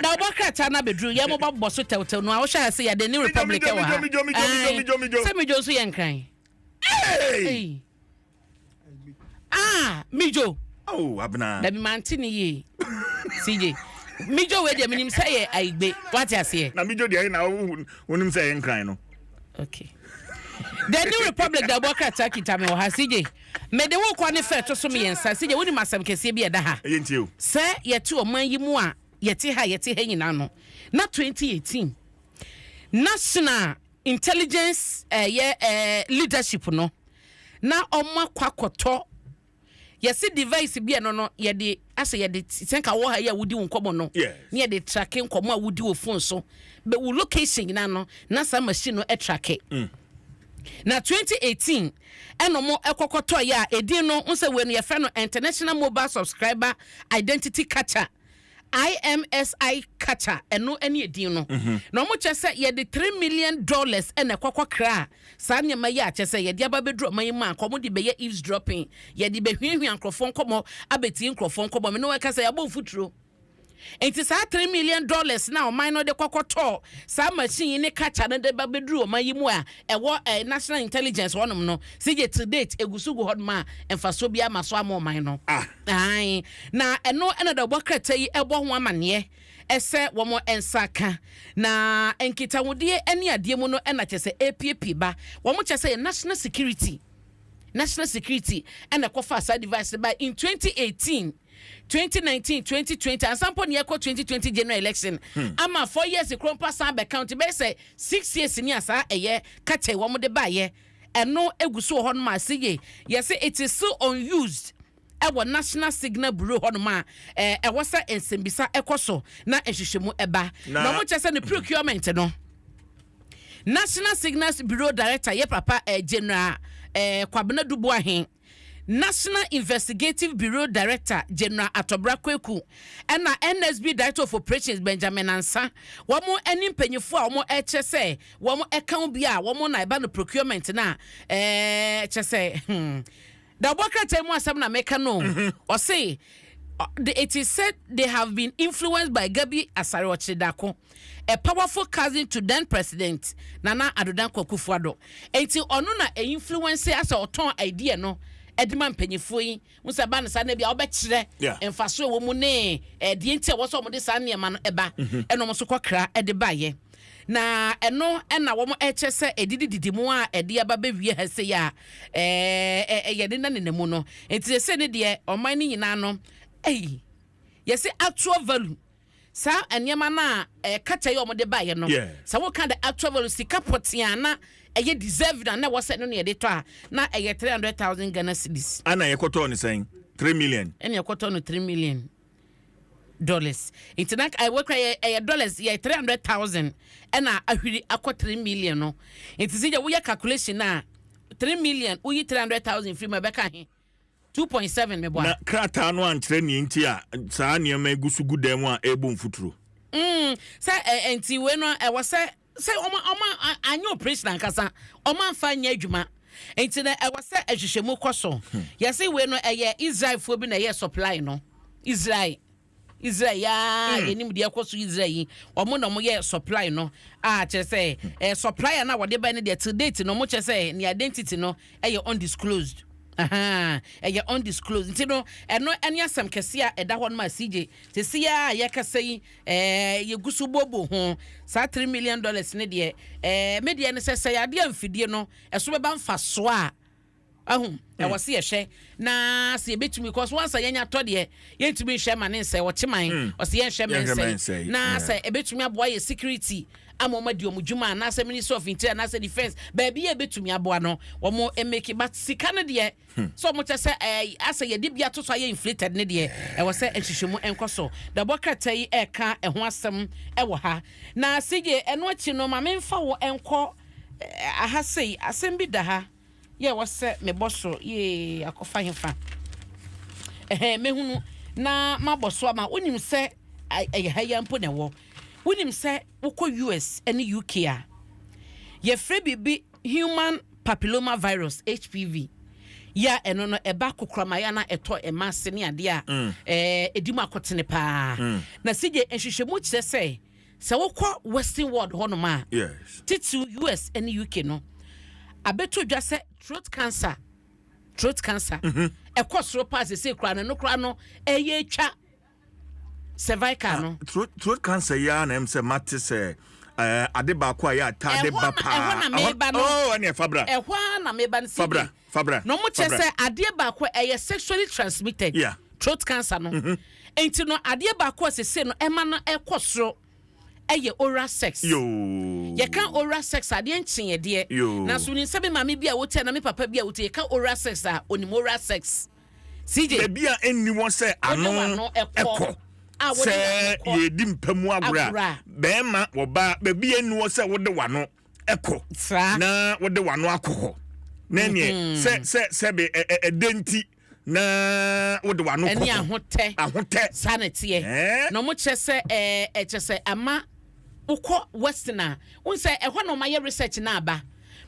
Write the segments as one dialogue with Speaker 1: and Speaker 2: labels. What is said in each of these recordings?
Speaker 1: na obokrata na bedru ye mo babbo so tewtew no a wo hwa say ya the new republic wa say mijo so ye nkran hey mijo
Speaker 2: abna
Speaker 1: da bi mantini ye CJ mijo we de minim say ye aigbe what you say
Speaker 2: na mijo de na wonim say ye nkran no
Speaker 1: okay the new republic da obokrata kita me wo ha CJ me de wo kwa ne fe to so me yensa CJ woni masam kese bi e da ha
Speaker 2: ye ntie o
Speaker 1: say ye te oman yi mu a yeti ha nyina no na 2018 national intelligence leadership no na omma kwakoto yesi device bi no yede ase yede senka wo ha ya wudi nkomo no ne yede tracking nkomo a wudi wo phone so be wo location nyina no na sa machine no track na 2018 enomo ekokoto ya edin no nse we no ye fe no international mobile subscriber identity catcher IMSI catcher eno ene edin no na mo chese ye de $3 million ene kwakokra sa nyema ya chese ye de ababedro manima akomo de be eavesdropping ye de be hwehwe ankrofon komo abeti nkrofon komo me no we kasa ya bo futuro enti sa $3 million na o man no de kwakoto sa machine ne catcher ne de babedro mayimu a ewo national intelligence wonom no sige to date egusugu hodma emfaso bia maso am man no ai na eno ene de bokrata yi ebo ho amane ese wo mo ensaka na enkita wodie ene ade mu no ena chese APP ba wo mo chese national security and a kofa side device by in 2018 2019 2020 and some point 2020 general election ama 4 years krompa sambe county be say 6 years ni asa eye kache wo mo de ba ye eno eguso ho no ma sige yes it is so unused ewo national signal bureau ho no ma ewo sa ensembisa ekoso na ehwehwemu eba na mo chese ne procurement no National Signals Bureau Director ye papa General Kwabena Dubuahin, National Investigative Bureau Director General Atobra Kweku, and na NSB Director of Operations Benjamin Ansa. Wamo eni mpanyefo a wamo HSA, wamo account bia, wamo na iba no procurement na HSA. Da boka temu asem na meka no. Or say it is said they have been influenced by Gabi Asare Ochidako, a powerful cousin to then President Nana Addo Akufo-Addo. Enti ono na influence as a ton idea no edman penyefo yi musa ba na sa na bia obekire emfaso wo mu ne die ntia wo so mo de sa ne ma no eba eno mo so kwakra ede baye na eno na wo mo eche se edididi mu a ede aba be wie ha se ya yede na ne mu no enti se ne de oman ni nyina no yes actual value sa anyama na kacha yo mo de baye no sa wo kan the actual value sika potiana eye deserved na wo se no ne de to a na eye 300,000 Ghana cedis
Speaker 2: ana ye koto ni saying 3 million
Speaker 1: ene ye koto no $3 million internet I work dollars ye 300,000 ena ahwiri akọ 3 million no enti je wo ye calculation na 3 million wo yi 300,000 free ma beka he 2.7 me boa na
Speaker 2: krata no ankyere ni nti a saa niam egusugu dem a ebo mfuturo
Speaker 1: say enti we no say oma anyo operation ankasa oma mfa nya adwuma enti na say ahwehwemu koso ye say we no Israel fo bi na ye supply no Israel ya enim de akoso Israel yi omo no mo ye supply no kire say supplier na wode ba ne de till date no mo kire say ni identity no undisclosed undisclosed ntino eno eni asem kese a eda ho no ma CJ te sia ya kase yi ye gusu bobo ho sa $3 million ne de media ne sese ya de amfidie no eso be ba mfa so a e wose ye hwe na se betumi cause once yenya to de yentumi hwe ma ne nse wo cheman o se ye hwe mense na se e betumi aboa ye security amoma di omudwuma na se minister of interior na se defense baby e betumi aboa no wo mo emeke but sika ne de so mo chese asa ye de bia to so ye inflated ne de e wo se ehwehwemu enkoso da bokata yi eka ho asem e wo ha na sige eno achi no ma memfa wo enko aha sei asem bi da ha ye wo se me boso ye akofa hefa mehunu na maboso ama onim se ha ya mpo ne wo wonim se woko US and UK a ye free bibi human papilloma virus HPV ya eno no eba kokrama ya na eto ema se ne ade a edimu akotene pa na sije enhwehwemu kire se wokọ western world hono ma
Speaker 2: yes
Speaker 1: titu US and UK no abeto dwa se throat cancer ekosoro pass se kra no kra no eye twa cervical no
Speaker 2: throat cancer ya na em se mate se ade ba ko ya ta de ba pa oh ene fabra
Speaker 1: ehwa na meba nsi
Speaker 2: fabra
Speaker 1: no mo che se ade ba ko eye sexually transmitted throat cancer no enti no ade ba ko se no ema no ekosoro eye oral sex
Speaker 2: yo
Speaker 1: ye kan oral sex ade enchen de na so ni sabe mama bia wote na me papa bia wote ye kan oral sex a onim oral sex CJ
Speaker 2: bia enni won se ano ekọ se ye di mpamu agora be ma wo ba bia enni won se wode wano ekọ na wode wano akọ na ne se be edenti na wode wano kọ
Speaker 1: eni ahote sanity no mo chese chese ama ukọ westerner unse ehwa no ma ye research na aba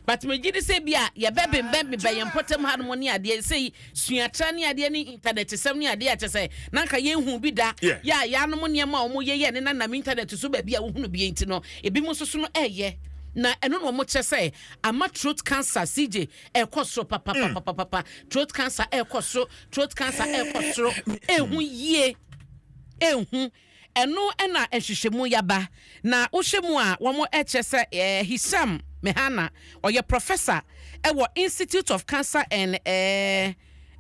Speaker 1: but me gidi se bia ye bebe be ye mpotem ha no ni ade sei suatra ni ade ni internet sem ni ade a chese na nka ye hu bi da ya no mo ne ma o mo ye ne na internet so ba bia wo hunu bi enti no ebi mo soso no eye na eno no mo chese ama throat cancer CJ ekoso papa throat cancer ekoso ehu yie ehu eno na ehwehwemu yaba na wohwemu a wo mo chese Hisam Mehana oye professor ewo Institute of Cancer and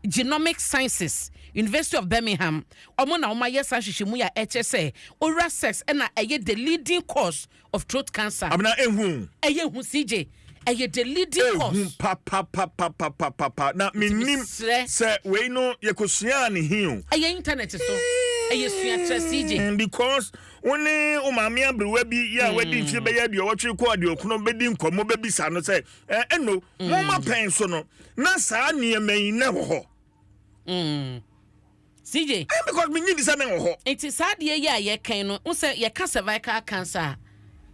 Speaker 1: Genomic Sciences University of Birmingham omo na oma yes ahwehwemu ya chese oral sex na eye the leading cause of throat cancer
Speaker 2: abna ehu
Speaker 1: CJ eye the leading cause
Speaker 2: pa na minim se we no yekosua ne hiu
Speaker 1: eye internet so eye sua CJ
Speaker 2: because woni o maame abrewa bi ya wadi mfie be ya de wotwe ko ade okuno bedi nkomo bebisa no se eno mo ma pen so no na saa niemai na ho
Speaker 1: CJ
Speaker 2: because me need say me ho
Speaker 1: it is sad ye kan no wo say ye ka cervical cancer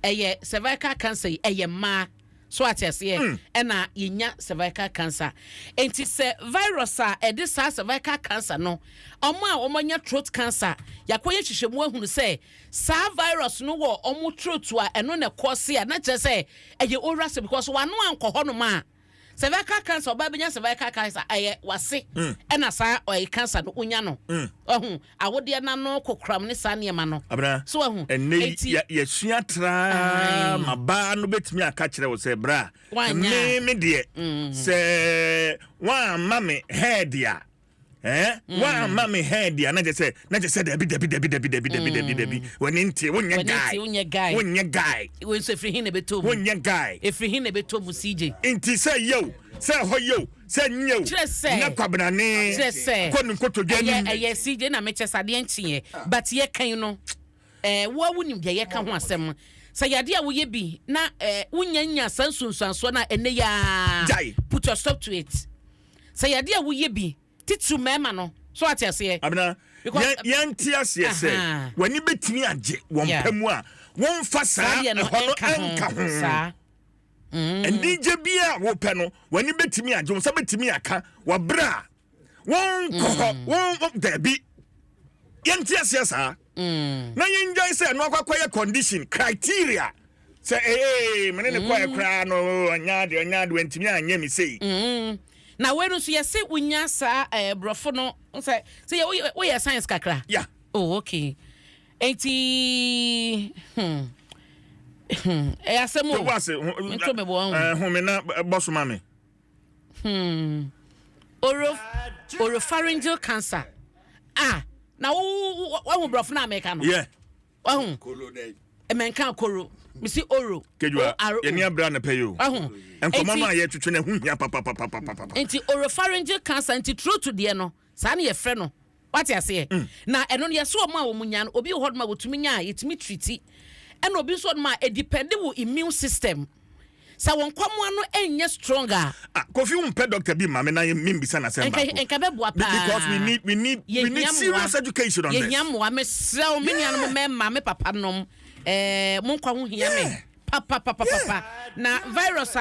Speaker 1: eye cervical cancer eye ma so atese na yenya cervical cancer enti se virus a e de cervical cancer no omo throat cancer yakoye hwehwemu ahunu se sa virus no wo omo throat a eno ne cause a na che se eye oral because wano ankoho no ma cervical cancer oba benya cervical cancer aye wase na sa oye cancer no unya no ohun awode na no kokram ne sa ne ma no so ohun
Speaker 2: enti ye suatra maba no betimi aka kire wo se bra me de se wa mama head ya wa mama head ya na je se debi when nti wonya guy
Speaker 1: we so free hin na beto
Speaker 2: wonya guy
Speaker 1: efree hin na beto mu CJ
Speaker 2: nti se yo se ho yo se nyew na kwabna ne konu nkoto gani
Speaker 1: eye CJ na meche sade enchie but ye kan no wo wunim ye ka ho asem sayade a wo ye bi na wunyanya sansunsanso na ene ya put your stop to it sayade a wo ye bi titu mema no so atese
Speaker 2: abna yanti ase se wani betimi age won pamu a won fa saa hono enka ho saa ndije bia wo pe no wani betimi age won sa betimi aka wa bra won ko won dabi yanti ase saa na yenjoi se no akwakoye condition criteria say mene ne kwa kra no anyade wantimi anya mi sei
Speaker 1: na we no so ye se unya sa brofo no say we science kakra oh okay enti asemo
Speaker 2: to wase
Speaker 1: to me bo
Speaker 2: me na boss mame
Speaker 1: oropharyngeal cancer na wo brofo na America no wo emenka koro misi oro
Speaker 2: kejua yeni abra na payo enko mama ye twetwe na huhia papa
Speaker 1: enti oropharyngeal cancer enti throat to de no sa na ye frɛ no what you say na eno ye so ma wo munya no obi ho ma wotumi nya yetimi treat eno obi so ma e depend wo immune system sa won kwamo no enye stronger
Speaker 2: kofi umpe doctor bi mama na mbisa na semba
Speaker 1: enka be boa pa
Speaker 2: because we need serious education on this
Speaker 1: ye nyamwa me srew me nyano me mama me papa nom mon kwa ho hia me papa na virus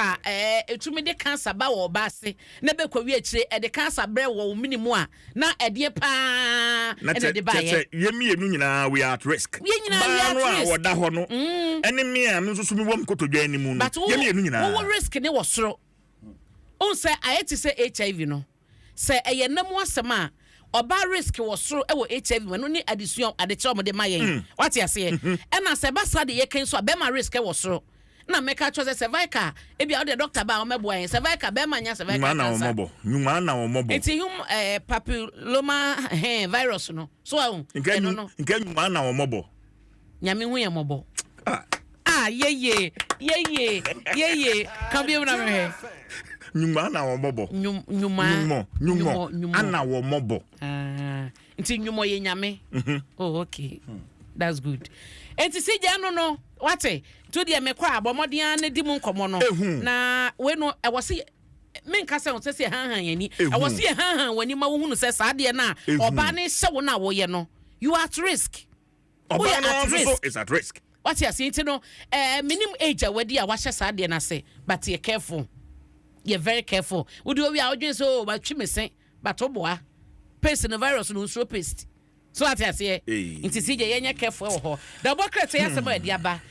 Speaker 1: etumi de cancer ba wo ba se na be kwa wi akire e de cancer bre wo minimum a na e de pa e de ba ye
Speaker 2: yemi enu nyina we are at risk wo da ho no ene me a me so mi wom kotodwa animu no yemi enu nyina
Speaker 1: wo risk ne wo soro on say ayeti say HIV no say eye namu asema oba risk wo soro e wo HIV no ni addition adeche omde mayen what you say e na say basa de ye ken so be ma risk e wo soro na meka chose cervical e bia the doctor ba o mebo en cervical be ma nya cervical
Speaker 2: nyuma na o mobo
Speaker 1: enti hum papilloma virus no so no
Speaker 2: nke nyuma na o mobo
Speaker 1: nyame hu ye mobo ye kan bi na me
Speaker 2: nyuma na wo mobo
Speaker 1: nyuma
Speaker 2: ana wo mobo
Speaker 1: nti nyumo ye nyame oh okay that's good enti si je no what to de me kwa abomodian na di mu nkomo no na we no e wose me nka se won se han yani e wose han wani ma wo hunu se sa de na oba ne hye wo na wo ye no you are at risk
Speaker 2: oba no is at risk
Speaker 1: what you say no minimum age awadi a wa hye sa de na se but you careful. You're very careful. Would you be out so but chimese but oboa paste the virus no so paste. So what I say inti si je yenya careful ho. The bokret say asem e dia ba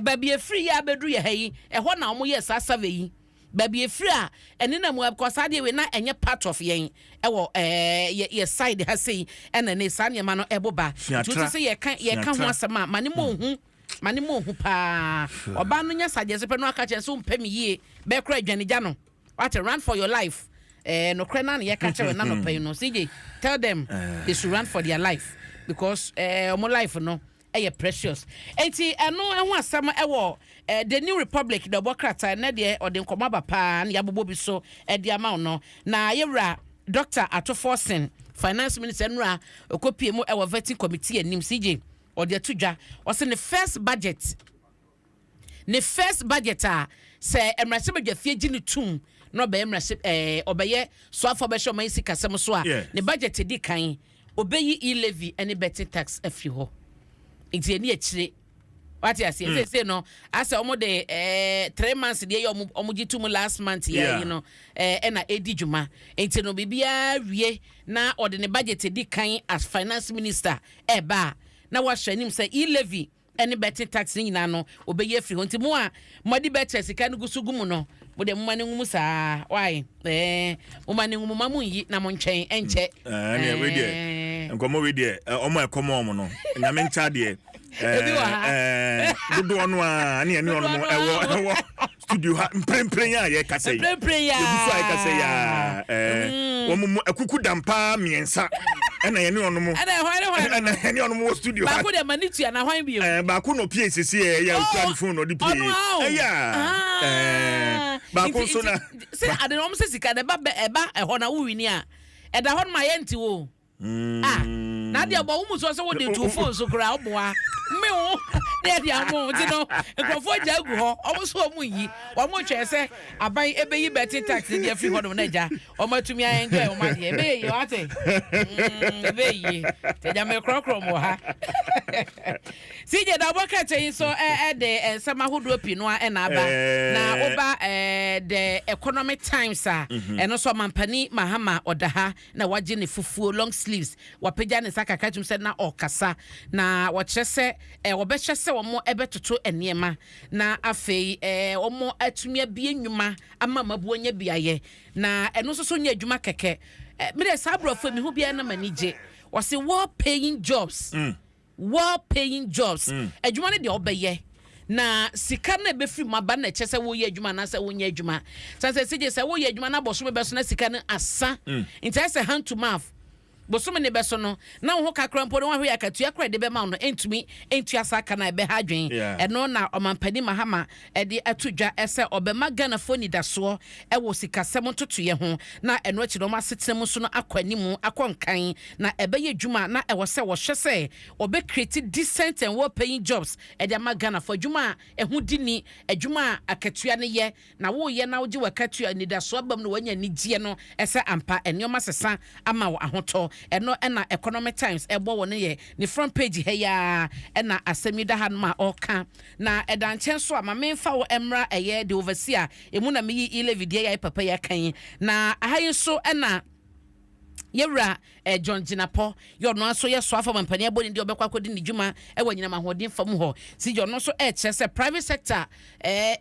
Speaker 1: baby free ya bedu ye hayi e ho na omo ye sasave yi. Baby free a ene na mu because ade we na enye part of yen e wo ye side ha sei ena ne sa ne ma no eboba. To say ye kan ho asem a mane mo hu pa oba no nya sagese pe no aka che so mpem yie be kra adwanigya no what run for your life no kra na ye ka che we na no pay no CJ tell them they should run for their life because omo life no precious enti eno ho asam wo the new republic the bokrata na de ode nkoma ba pa na yabobo bi so de ama no na yewra Dr. Atoforsen finance minister nura okopie mu vetting committee anim CJ or the tuja was in the first budget a say emrase be fie gini tum no be emrase obeye so afọ be show man sika sem so a ne budget di kan obeyi e-levy any betting tax afi ho enti eni akire what you say no ase omo de 3 months dey omo gi tum last month yeah you know na edi djuma enti no bibia wie na ode ne budget di kan as finance minister eba na wahwe nim say e-levy any betting tax nyina no obeye free honti mu a modi betting sika no gusugumu no mo de mane ngumu saa why mo mane ngumu mamu yi na mo ntwen enche
Speaker 2: na we de nkomo we de omo ekomo omo no na me ncha de dodo no a ne ono mo ewo studio ha mprempren ya ye kase
Speaker 1: mprempren ya
Speaker 2: yebuso ai kase ya omo akuku dampa miensa ena ye ne ono mo ena ye ne ono mo studio ha
Speaker 1: ba ko de manitu na hwan bi
Speaker 2: ba ko no PCC ya ukran phone no di play ba ko so na
Speaker 1: se ade no mo se sika de ba eba ho na wo wini a eda ho ma ye nti wo na de obo wo so wo de two phone so kra oboa me wo de de amo ti no ekrofo jagu ho omo so omo yi omo twe se aban ebeyi betting tax de afi ho no na ja omo atumi an enjoy omo de ebeyi wate ebeyi te ja me krokro mo ha sije da boka te so de ensama hodo pi no na aba na oba the economic times a eno so mampani mahama odaha na waje ne fufuo long sleeves wapeja ne saka katum se na okasa na wachese wobeche se womo ebetoto eniema na afei womo atumi abie nnwuma ama mabuonya biaye na eno so nya adwuma keke mire sabrofo mi hu bia na manije wose well paying jobs adwuma ne de obeye na sika na befiri maba na chese wo ye adwuma na se wo nya adwuma sanse sije se wo ye adwuma na boso be so na sika na asa intese hand to mouth bosom ne beso no na wo kakra mpo no wa hwe akatua kra de be ma no entumi entua saka na be ha dwen eno na omampani mahama de atudwa ese obema gana foni daso e wo sikasem toto ye ho na eno achi no masetem so no akwanimu akonkan na ebe ye dwuma na e wo se wo hwe se obe create decent and well paying jobs e de magana for dwuma e ho dini adwuma akatua ne ye na wo ye na wo gi wakatua ni daso abam no wanya ni gie no ese ampa enyo masesa ama wo ahoto ɛno ɛna Economic Times ɛbɔ wɔ ne yɛ ne front page ha ya ɛna asɛm da ha no ma ɔka na ɛda nkyɛn so a ma memfa wo emra ɛyɛ de overseer emu na meyi Levi de ya papa ya kan na ahayi so ɛna yewra John Jinapo yo no so yeso afa mampani aboni de obekwa kodi ne dwuma e wanyina mahodin fam ho si yo no so kyerese private sector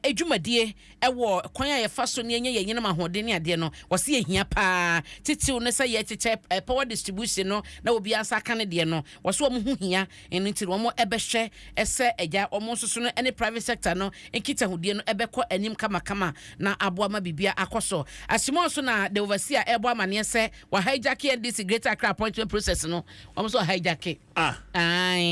Speaker 1: edwumadie e wo kwan ya fa so ne enye yanyina mahodin ne ade no wo se ehia pa titiw ne se ye cheche power distribution no na obi ansa ka ne de no wo so mo hu hia enu ti wo mo ebehwe ese eja omo so no any private sector no enkita hodie no ebekọ anim kama na aboa ma bibia akoso asimo so na the overseer ebo amane se wa hijack NDC Greater Accra appointment process no almost hijack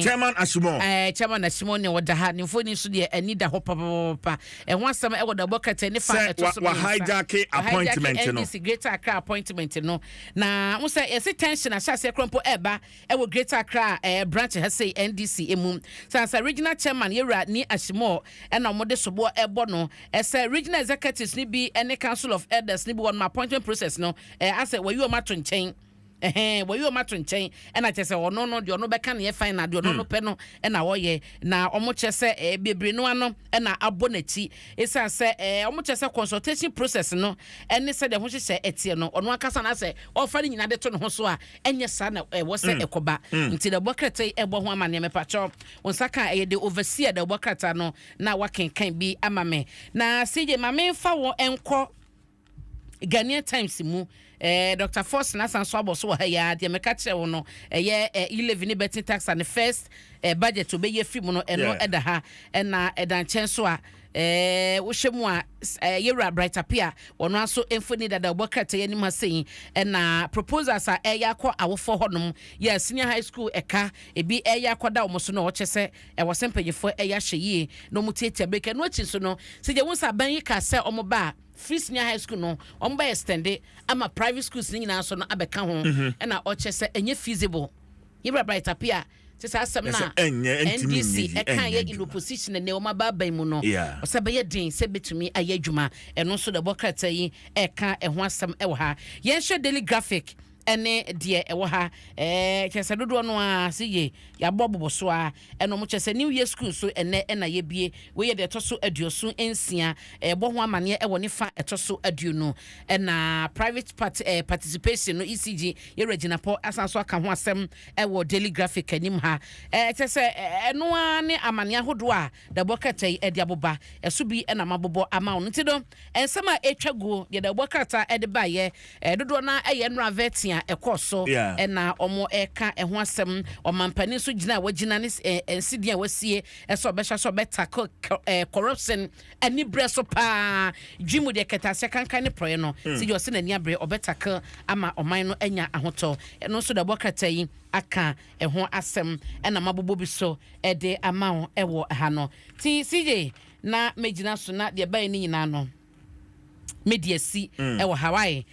Speaker 2: Chairman Ashimo
Speaker 1: Chairman Ashimo ne woda ha ne foni so de ani da ho papa e ho asem e woda bokata ne fa eto so
Speaker 2: wa hijack appointment no
Speaker 1: NDC Greater Accra appointment no na wo say e tension a shase krompo eba e wo Greater Accra branch ha say NDC emu sansa regional chairman yewra ni Ashimo e na mo de sobo ebo no e say regional executives ni bi any council of elders ni bi won appointment process no ase wa you ma to nchen wa you ma to nchen e na chese ono no de ono beka na ye fine na de ono no pe no e na wo ye na omo chese bebre no ano e na abo na chi esa se omo chese consultation process no ene se de ho hye etie no ono akasa na se ofa ni nyina de to no ho so a enye sa na wo se ekoba nti de bokete ebo ho amane me pacho wonsaka de overseer de bokata no na wakenkan bi amame na sije mame fa wo enko Ghanaian Times mu Dr. Force na sanso aboso ha ya de meka kire wo no ye 11 betting tax and first budget to be ye free mu no eno eda ha na eda nchen so a wo hwemu a yewra brighter pia wono aso emfoni dada obokata ye nim hasen na proposals a yakọ awofo honom ye senior high school eka ebi yakọ da omoso no ochese wo sempanyefo ya hye no mutietia break no achi so no seje wonsa ban yi ka se omoba free senior high school no omba extend ama private schools ni nyina so no abeka ho na ochese enye feasible yewra brighter pia sisa asem na NDC eka ye in opposition ne o mababa mu no osabeye din se betumi aye adwuma eno so de bokata yi eka ho asem e wo ha ye hwe daily graphic ene de e wo ha chese dodo no a siye ya bobobo so a eno mo chese new year school so ene na ye bie we ye de toso aduoso ensia bo ho amane e wo ne fa etoso aduonu na private participation no ECG ye Regina Paul asanso aka ho asem e wo daily graphic anim ha chese eno a ne amane ahodo a de bokata e de aboba eso bi na mabobo ama ono tido ensem a etwago ye de bokata e de ba ye dodo na e ye nra vetia ekoso na omo eka ho asem omampani so gina wagina ne ensidi a wasie eso besha so beta corruption ani breso pa dwimu de ketase kankan ne proye no si jo se na ni abre obetaka ama oman no anya ahoto no so da bokata yi aka ho asem na mabobo bi so de ama wo ha no ti CJ na megina so na de ba ni nyina no media si wo Hawaii